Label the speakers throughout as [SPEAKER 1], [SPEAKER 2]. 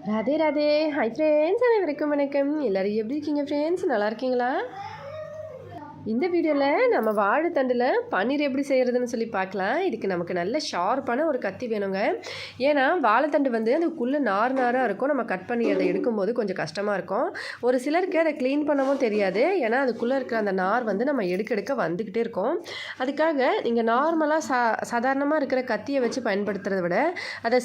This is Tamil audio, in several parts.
[SPEAKER 1] ராதே ராதே. ஹாய் ஃப்ரெண்ட்ஸ், அனைவருக்கும் வணக்கம். எல்லோரும் எப்படி இருக்கீங்க ஃப்ரெண்ட்ஸ்? நல்லா இருக்கீங்களா? இந்த வீடியோவில் நம்ம வாழைத்தண்டில் பன்னீர் எப்படி செய்கிறதுன்னு சொல்லி பார்க்கலாம். இதுக்கு நமக்கு நல்ல ஷார்ப்பான ஒரு கத்தி வேணுங்க. ஏன்னா வாழைத்தண்டு வந்து அதுக்குள்ளே நாராக இருக்கும். நம்ம கட் பண்ணி அதை எடுக்கும்போது கொஞ்சம் கஷ்டமாக இருக்கும். ஒரு சிலருக்கு அதை க்ளீன் பண்ணவும் தெரியாது. ஏன்னா அதுக்குள்ளே இருக்கிற அந்த நார் வந்து நம்ம எடுக்க வந்துக்கிட்டே இருக்கும். அதுக்காக நீங்கள் நார்மலாக சாதாரணமாக இருக்கிற கத்தியை வச்சு பயன்படுத்துறத விட அதை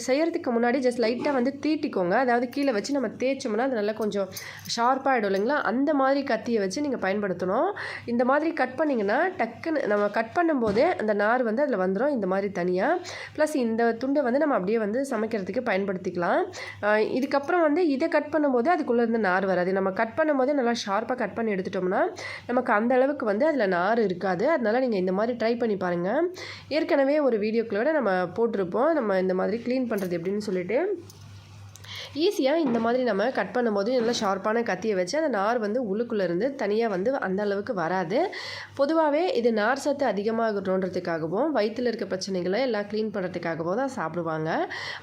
[SPEAKER 1] செய்கிறதுக்கு முன்னாடி ஜஸ்ட் லைட்டாக வந்து தீட்டிக்கோங்க. அதாவது கீழே வச்சு நம்ம தேய்ச்சோம்னா அது நல்லா கொஞ்சம் ஷார்ப்பாகிடும் இல்லைங்களா? அந்த மாதிரி கத்தியை வச்சு நீங்கள் பயன்படுத்தணும். இந்த மாதிரி கட் பண்ணிங்கன்னா டக்குன்னு நம்ம கட் பண்ணும்போதே அந்த நார் வந்து அதில் வந்துடும் இந்த மாதிரி தனியாக. ப்ளஸ் இந்த துண்டை வந்து நம்ம அப்படியே வந்து சமைக்கிறதுக்கு பயன்படுத்திக்கலாம். இதுக்கப்புறம் வந்து இதை கட் பண்ணும்போது அதுக்குள்ளே இருந்து நார் வராது. நம்ம கட் பண்ணும்போதே நல்லா ஷார்ப்பாக கட் பண்ணி எடுத்துட்டோம்னா நமக்கு அந்த அளவுக்கு வந்து அதில் நார் இருக்காது. அதனால் நீங்கள் இந்த மாதிரி ட்ரை பண்ணி பாருங்கள். ஏற்கனவே ஒரு வீடியோக்களோட நம்ம போட்டிருப்போம் நம்ம இந்த மாதிரி க்ளீன் பண்ணுறது எப்படின்னு சொல்லிட்டு. ஈஸியாக இந்த மாதிரி நம்ம கட் பண்ணும்போது நல்லா ஷார்ப்பான கத்தியை வச்சு அந்த நார் வந்து உள்ளுக்குள்ளே இருந்து தனியாக வந்து அந்த அளவுக்கு வராது. பொதுவாகவே இது நார் சத்து அதிகமாகணுன்றதுக்காகவும் வயிற்றில் இருக்க பிரச்சனைகளை எல்லாம் க்ளீன் பண்ணுறதுக்காகவும் தான் சாப்பிடுவாங்க.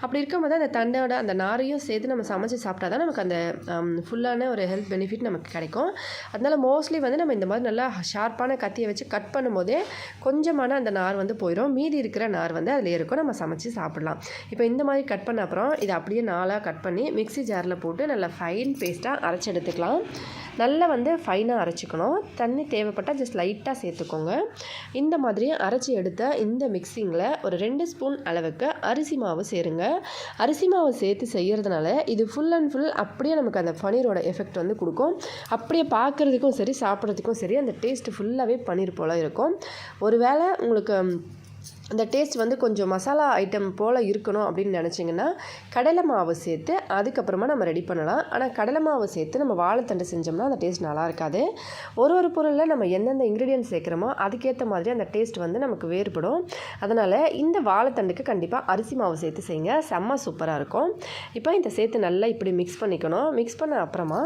[SPEAKER 1] அப்படி இருக்கும்போது அந்த தண்டோட அந்த நாரையும் சேர்த்து நம்ம சமைச்சு சாப்பிட்டா தான் நமக்கு அந்த ஃபுல்லான ஒரு ஹெல்த் பெனிஃபிட் நமக்கு கிடைக்கும். அதனால் மோஸ்ட்லி வந்து நம்ம இந்த மாதிரி நல்லா ஷார்ப்பான கத்தியை வச்சு கட் பண்ணும்போதே கொஞ்சமான அந்த நார் வந்து போயிடும். மீதி இருக்கிற நார் வந்து அதில் இருக்கும். நம்ம சமைச்சு சாப்பிடலாம். இப்போ இந்த மாதிரி கட் பண்ண அப்புறம் இதை அப்படியே நாளாக கட் பண்ணி மிக்ஸி ஜாரில் போட்டு நல்லா ஃபைன் பேஸ்ட்டாக அரைச்சி எடுத்துக்கலாம். நல்லா வந்து ஃபைனாக அரைச்சிக்கணும். தண்ணி தேவைப்பட்டால் ஜஸ்ட் லைட்டாக சேர்த்துக்கோங்க. இந்த மாதிரி அரைச்சி எடுத்த இந்த மிக்ஸிங்கில் ஒரு 2 ஸ்பூன் அளவுக்கு அரிசி மாவு சேருங்க. அரிசி மாவு சேர்த்து செய்கிறதுனால இது ஃபுல் அண்ட் ஃபுல் அப்படியே நமக்கு அந்த பன்னீரோட எஃபெக்ட் வந்து கொடுக்கும். அப்படியே பார்க்குறதுக்கும் சரி சாப்பிட்றதுக்கும் சரி அந்த டேஸ்ட்டு ஃபுல்லாகவே பன்னீர் போல் இருக்கும். ஒருவேளை உங்களுக்கு அந்த டேஸ்ட் வந்து கொஞ்சம் மசாலா ஐட்டம் போல் இருக்கணும் அப்படின்னு நினச்சிங்கன்னா கடலை மாவு சேர்த்து அதுக்கப்புறமா நம்ம ரெடி பண்ணலாம். ஆனால் கடலை மாவு சேர்த்து நம்ம வாழைத்தண்டு செஞ்சோம்னா அந்த டேஸ்ட் நல்லா இருக்காது. ஒரு பொருளில் நம்ம எந்தெந்த இன்க்ரீடியன்ட் சேர்க்குறோமோ அதுக்கேற்ற மாதிரி அந்த டேஸ்ட் வந்து நமக்கு வேறுபடும். அதனால் இந்த வாழைத்தண்டுக்கு கண்டிப்பாக அரிசி மாவு சேர்த்து செய்யுங்க. செம்ம சூப்பராக இருக்கும். இப்போ இந்த சேர்த்து நல்லா இப்படி மிக்ஸ் பண்ணிக்கணும். மிக்ஸ் பண்ண அப்புறமா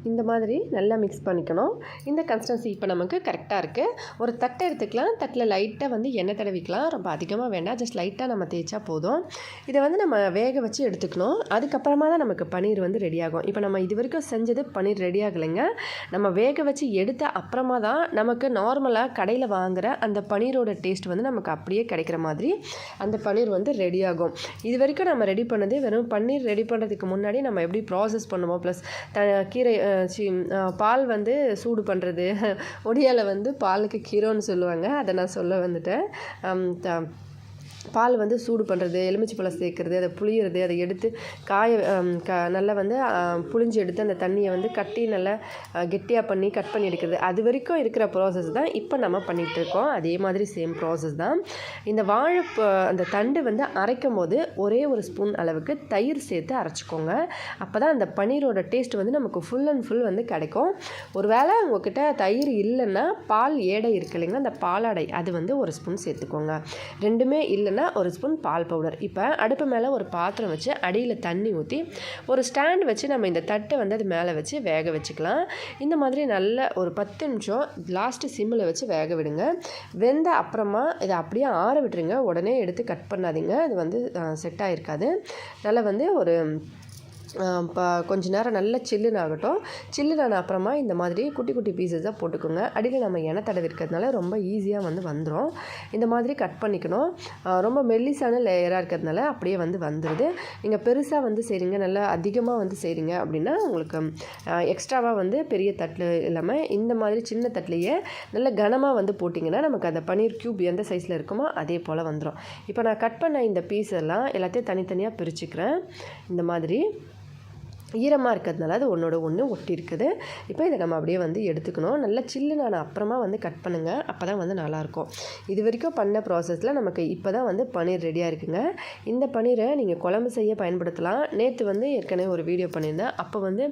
[SPEAKER 1] இந்த மாதிரி நல்லா மிக்ஸ் பண்ணிக்கணும். இந்த கன்சிஸ்டன்சி இப்போ நமக்கு கரெக்டாக இருக்குது. ஒரு தட்டை எடுத்துக்கலாம். தட்டில் லைட்டாக வந்து எண்ணெய் தடவிக்கலாம். ரொம்ப அதிகமாக வேண்டாம், ஜஸ்ட் லைட்டாக நம்ம தேய்ச்சா போதும். இதை வந்து நம்ம வேக வச்சு எடுத்துக்கணும். அதுக்கப்புறமா தான் நமக்கு பன்னீர் வந்து ரெடி ஆகும். இப்போ நம்ம இது வரைக்கும் செஞ்சது பன்னீர் ரெடி ஆகலைங்க. நம்ம வேக வச்சு எடுத்த அப்புறமா தான் நமக்கு நார்மலாக கடையில் வாங்குகிற அந்த பன்னீரோட டேஸ்ட் வந்து நமக்கு அப்படியே கிடைக்கிற மாதிரி அந்த பன்னீர் வந்து ரெடி ஆகும். இது வரைக்கும் நம்ம ரெடி பண்ணது வெறும் பன்னீர் ரெடி பண்ணுறதுக்கு முன்னாடி நம்ம எப்படி ப்ராசஸ் பண்ணுவோம், ப்ளஸ் கீரை பால் வந்து சூடு பண்ணுறது, ஒடியால் வந்து பாலுக்கு கீரோன்னு சொல்லுவாங்க. அதை நான் சொல்ல வந்துட்டேன். பால் வந்து சூடு பண்ணுறது, எலுமிச்சை பழம் சேர்க்குறது, அதை புளியறது, அதை எடுத்து நல்லா வந்து புளிஞ்சு எடுத்து அந்த தண்ணியை வந்து கட்டி நல்லா கெட்டியாக பண்ணி கட் பண்ணி எடுக்கிறது, அது வரைக்கும் இருக்கிற ப்ராசஸ் தான் இப்போ நம்ம பண்ணிகிட்ருக்கோம். அதே மாதிரி சேம் ப்ராசஸ் தான். இந்த அந்த தண்டு வந்து அரைக்கும் போது ஒரே ஒரு ஸ்பூன் அளவுக்கு தயிர் சேர்த்து அரைச்சிக்கோங்க. அப்போ தான் அந்த பன்னீரோட டேஸ்ட் வந்து நமக்கு ஃபுல் அண்ட் ஃபுல் வந்து கிடைக்கும். ஒருவேளை உங்கள்கிட்ட தயிர் இல்லைன்னா பால் ஏடை இருக்கு இல்லைங்களா, அந்த பாலாடை அது வந்து ஒரு ஸ்பூன் சேர்த்துக்கோங்க. ரெண்டுமே இல்லைன்னா ஒரு ஸ்பூன் பால் பவுடர். இப்போ அடுப்பு மேலே ஒரு பாத்திரம் வச்சு அடியில் தண்ணி ஊற்றி ஒரு ஸ்டாண்ட் வச்சு நம்ம இந்த தட்டை வந்து அது மேலே வச்சு வேக வச்சுக்கலாம். இந்த மாதிரி நல்ல ஒரு 10 நிமிஷம் லாஸ்ட்டு சிம்மில் வச்சு வேக விடுங்க. வெந்த அப்புறமா இதை அப்படியே ஆற விட்டுருங்க. உடனே எடுத்து கட் பண்ணாதீங்க, அது வந்து செட் ஆகிருக்காது. நல்லா வந்து ஒரு கொஞ்ச நேரம் நல்லா சில்லுன்னு ஆகட்டும். சில்லுனான அப்புறமா இந்த மாதிரி குட்டி குட்டி பீசஸாக போட்டுக்கோங்க. அடியில் நம்ம எண்ணெய் தடவி இருக்கிறதுனால ரொம்ப ஈஸியாக வந்து வந்துடும். இந்த மாதிரி கட் பண்ணிக்கணும். ரொம்ப மெல்லிசான லேயராக இருக்கிறதுனால அப்படியே வந்து வந்துடுது. நீங்கள் பெருசாக வந்து செய்கிறீங்க, நல்லா அதிகமாக வந்து செய்கிறீங்க அப்படின்னா உங்களுக்கு எக்ஸ்ட்ராவாக வந்து பெரிய தட்டில் இல்லாமல் இந்த மாதிரி சின்ன தட்டிலையே நல்ல கனமாக வந்து போட்டிங்கன்னா நமக்கு அந்த பன்னீர் க்யூப் எந்த சைஸில் இருக்குமோ அதே போல் வந்துடும். இப்போ நான் கட் பண்ண இந்த பீஸ் எல்லாம் எல்லாத்தையும் தனித்தனியாக பிரிச்சுக்கிறேன். இந்த மாதிரி ஈரமாக இருக்கிறதுனால அது ஒன்றோட ஒன்று ஒட்டி இருக்குது. இப்போ இதை நம்ம அப்படியே வந்து எடுத்துக்கணும். நல்லா சில்லுனான அப்புறமா வந்து கட் பண்ணுங்கள். அப்போ தான் வந்து நல்லாயிருக்கும். இது வரைக்கும் பண்ண ப்ராசஸில் நமக்கு இப்போ தான் வந்து பன்னீர் ரெடியாக இருக்குங்க. இந்த பன்னீரை நீங்கள் குழம்பு செய்ய பயன்படுத்தலாம். நேற்று வந்து ஏற்கனவே ஒரு வீடியோ பண்ணியிருந்தேன். அப்போ வந்து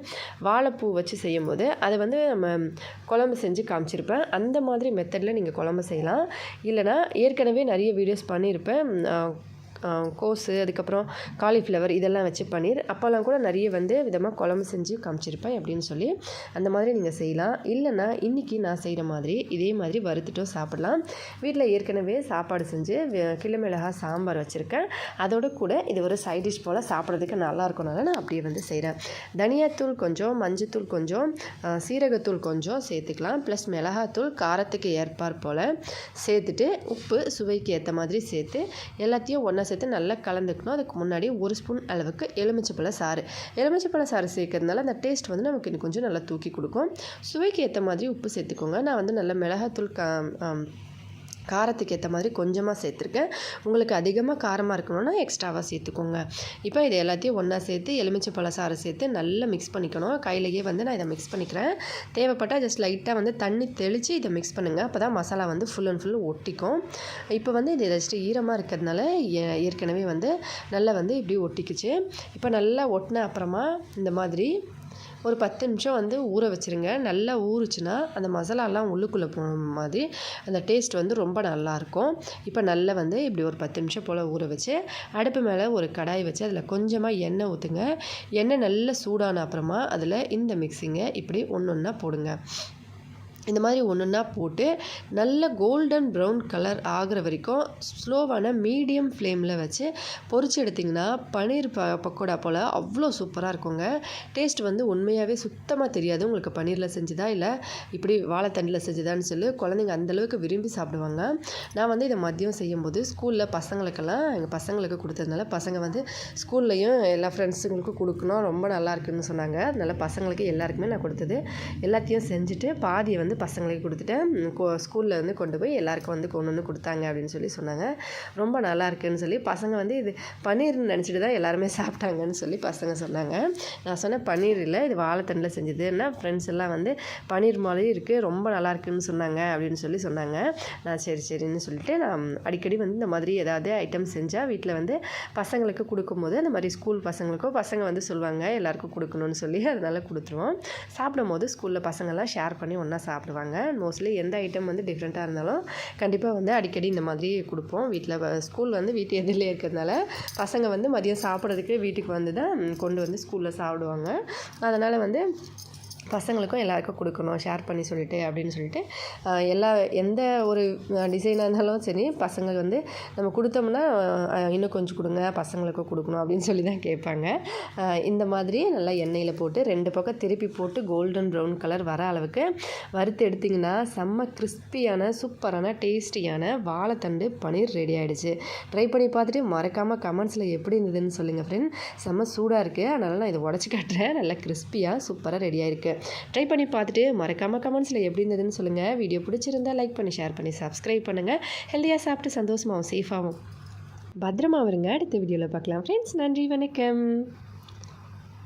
[SPEAKER 1] வாழைப்பூ வச்சு செய்யும்போது அதை வந்து நம்ம குழம்பு செஞ்சு காமிச்சிருப்பேன். அந்த மாதிரி மெத்தடில் நீங்கள் குழம்பு செய்யலாம். இல்லைனா ஏற்கனவே நிறைய வீடியோஸ் பண்ணியிருப்பேன். கோஸு, அதுக்கப்புறம் காலிஃப்ளவர் இதெல்லாம் வச்சு பன்னீர் அப்போல்லாம் கூட நிறைய வந்து விதமாக குழம்பு செஞ்சு காமிச்சிருப்பேன் அப்படின்னு சொல்லி அந்த மாதிரி நீங்கள் செய்யலாம். இல்லைன்னா இன்றைக்கி நான் செய்கிற மாதிரி இதே மாதிரி வறுத்துட்டும் சாப்பிடலாம். வீட்டில் ஏற்கனவே சாப்பாடு செஞ்சு கிள்ளு மிளகாய் சாம்பார் வச்சுருக்கேன். அதோட கூட இது ஒரு சைட் டிஷ் போல் சாப்பிட்றதுக்கு நல்லா இருக்கனால நான் அப்படியே வந்து செய்கிறேன். தனியாத்தூள் கொஞ்சம், மஞ்சத்தூள் கொஞ்சம், சீரகத்தூள் கொஞ்சம் சேர்த்துக்கலாம். ப்ளஸ் மிளகாத்தூள் காரத்துக்கு ஏற்பார் போல் சேர்த்துட்டு உப்பு சுவைக்கு ஏற்ற மாதிரி சேர்த்து எல்லாத்தையும் ஒன்றா சேர்த்து நல்லா கலந்துக்கணும். அதுக்கு முன்னாடி 1 ஸ்பூன் அளவுக்கு எலுமிச்சைப்பழ சாறு சேர்க்கறதுனால அந்த டேஸ்ட் வந்து நமக்கு இன்னும் கொஞ்சம் நல்லா தூக்கி கொடுக்கும். சுவைக்கு ஏற்ற மாதிரி உப்பு சேர்த்துக்கோங்க. நான் வந்து நல்ல மிளகாத்தூள் காரத்துக்கு ஏற்ற மாதிரி கொஞ்சமாக சேர்த்துருக்கேன். உங்களுக்கு அதிகமாக காரமாக இருக்கணும்னா எக்ஸ்ட்ராவாக சேர்த்துக்கோங்க. இப்போ இது எல்லாத்தையும் ஒன்றா சேர்த்து எலுமிச்சைப்பழ சாறு சேர்த்து நல்லா மிக்ஸ் பண்ணிக்கணும். கையிலேயே வந்து நான் இதை மிக்ஸ் பண்ணிக்கிறேன். தேவைப்பட்டால் ஜஸ்ட் லைட்டாக வந்து தண்ணி தெளித்து இதை மிக்ஸ் பண்ணுங்கள். அப்போ தான் மசாலா வந்து ஃபுல் அண்ட் ஃபுல் ஒட்டிக்கும். இப்போ வந்து இது ஜஸ்ட்டு ஈரமாக இருக்கிறதுனால ஏற்கனவே வந்து நல்லா வந்து இப்படி ஒட்டிக்குச்சு. இப்போ நல்லா ஒட்டின அப்புறமா இந்த மாதிரி ஒரு 10 நிமிஷம் வந்து ஊற வச்சுருங்க. நல்லா ஊறுச்சுன்னா அந்த மசாலாலாம் உள்ளுக்குள்ளே போன மாதிரி அந்த டேஸ்ட் வந்து ரொம்ப நல்லாயிருக்கும். இப்போ நல்லா வந்து இப்படி ஒரு 10 நிமிஷம் போல் ஊற வச்சு அடுப்பு மேலே ஒரு கடாய் வச்சு அதில் கொஞ்சமாக எண்ணெய் ஊற்றுங்க. எண்ணெய் நல்லா சூடான அப்புறமா அதில் இந்த மிக்ஸிங்கை இப்படி ஒன்று ஒன்றா போடுங்க. இந்த மாதிரி ஒன்றுன்னா போட்டு நல்ல கோல்டன் ப்ரௌன் கலர் ஆகிற வரைக்கும் ஸ்லோவான மீடியம் ஃப்ளேமில் வச்சு பொரிச்சு எடுத்திங்கன்னா பன்னீர் பக்கோடா போல் அவ்வளோ சூப்பராக இருக்குங்க. டேஸ்ட் வந்து உண்மையாகவே சுத்தமாக தெரியாது உங்களுக்கு பன்னீரில் செஞ்சுதா இல்லை இப்படி வாழைத்தண்டில் செஞ்சுதான்னு சொல்லி குழந்தைங்க அந்தளவுக்கு விரும்பி சாப்பிடுவாங்க. நான் வந்து இதை மதியம் செய்யும்போது ஸ்கூலில் பசங்களுக்கெல்லாம் எங்கள் பசங்களுக்கு கொடுத்ததுனால பசங்க வந்து ஸ்கூல்லையும் எல்லா ஃப்ரெண்ட்ஸுங்களுக்கும் கொடுக்கணும் ரொம்ப நல்லா இருக்குதுன்னு சொன்னாங்க. அதனால் பசங்களுக்கு எல்லாருக்குமே நான் கொடுத்தது எல்லாத்தையும் செஞ்சுட்டு பாதியை வந்து பசங்களுக்கு கொடுத்துட்டேன். ஸ்கூலில் வந்து கொண்டு போய் எல்லாருக்கும் வந்து கொண்டு வந்து கொடுத்தாங்க அப்படின்னு சொல்லி சொன்னாங்க. ரொம்ப நல்லா இருக்குதுன்னு சொல்லி பசங்க வந்து இது பன்னீர்னு நினச்சிட்டு தான் எல்லாருமே சாப்பிட்டாங்கன்னு சொல்லி பசங்க சொன்னாங்க. நான் சொன்னேன் பன்னீர் இல்லை இது வாழைத்தண்டில் செஞ்சதுன்னா ஃப்ரெண்ட்ஸ் எல்லாம் வந்து பன்னீர் மாதிரி இருக்குது ரொம்ப நல்லா இருக்குதுன்னு சொன்னாங்க அப்படின்னு சொல்லி சொன்னாங்க. நான் சரின்னு சொல்லிட்டு நான் அடிக்கடி வந்து இந்த மாதிரி ஏதாவது ஐட்டம் செஞ்சால் வீட்டில் வந்து பசங்களுக்கு கொடுக்கும்போது அந்த மாதிரி ஸ்கூல் பசங்களுக்கோ பசங்க வந்து சொல்லுவாங்க எல்லாருக்கும் கொடுக்கணும்னு சொல்லி அதனால கொடுத்துருவோம். சாப்பிடும் போது ஸ்கூலில் பசங்கள்லாம் ஷேர் பண்ணி ஒன்றா சாப்பிடுவாங்க. மோஸ்ட்லி எந்த ஐட்டம் வந்து டிஃப்ரெண்ட்டாக இருந்தாலும் கண்டிப்பாக வந்து அடிக்கடி இந்த மாதிரி கொடுப்போம். வீட்டில் ஸ்கூல் வந்து வீட்டு எதிரிலே இருக்கிறதுனால பசங்க வந்து மதியம் சாப்பிட்றதுக்கு வீட்டுக்கு வந்து தான் கொண்டு வந்து ஸ்கூலில் சாப்பிடுவாங்க. அதனால் வந்து பசங்களுக்கும் எல்லாருக்கும் கொடுக்கணும் ஷேர் பண்ணி சொல்லிட்டு அப்படின்னு சொல்லிட்டு எந்த ஒரு டிசைனாக இருந்தாலும் சரி பசங்க வந்து நம்ம கொடுத்தோம்னா இன்னும் கொஞ்சம் கொடுங்க பசங்களுக்கும் கொடுக்கணும் அப்படின்னு சொல்லி தான் கேட்பாங்க. இந்த மாதிரி நல்லா எண்ணெயில் போட்டு 2 பக்கம் திருப்பி போட்டு கோல்டன் ப்ரௌன் கலர் வர அளவுக்கு வறுத்து எடுத்திங்கன்னா செம்ம கிறிஸ்பியான சூப்பரான டேஸ்டியான வாழைத்தண்டு பன்னீர் ரெடி ஆகிடுச்சு. ட்ரை பண்ணி பார்த்துட்டு மறக்காமல் கமெண்ட்ஸில் எப்படி இருந்ததுன்னு சொல்லுங்கள் ஃப்ரெண்ட். செம்ம சூடாக இருக்குது அதனால் நான் இதை உடச்சி காட்டுறேன். நல்லா கிறிஸ்பியாக சூப்பராக ரெடி ஆகிருக்கு. ட்ரை பண்ணி பார்த்துட்டு மறக்காமல் கமெண்ட்ஸில் எப்படி இருந்ததுன்னு சொல்லுங்கள். வீடியோ பிடிச்சிருந்தா லைக் பண்ணி ஷேர் பண்ணி சப்ஸ்கிரைப் பண்ணுங்கள். ஹெல்த்தியாக சாப்பிட்டு சந்தோஷமாகவும் சேஃபாகவும் பத்திரமா வருங்க. அடுத்த வீடியோவில் பார்க்கலாம் ஃப்ரெண்ட்ஸ். நன்றி, வணக்கம்.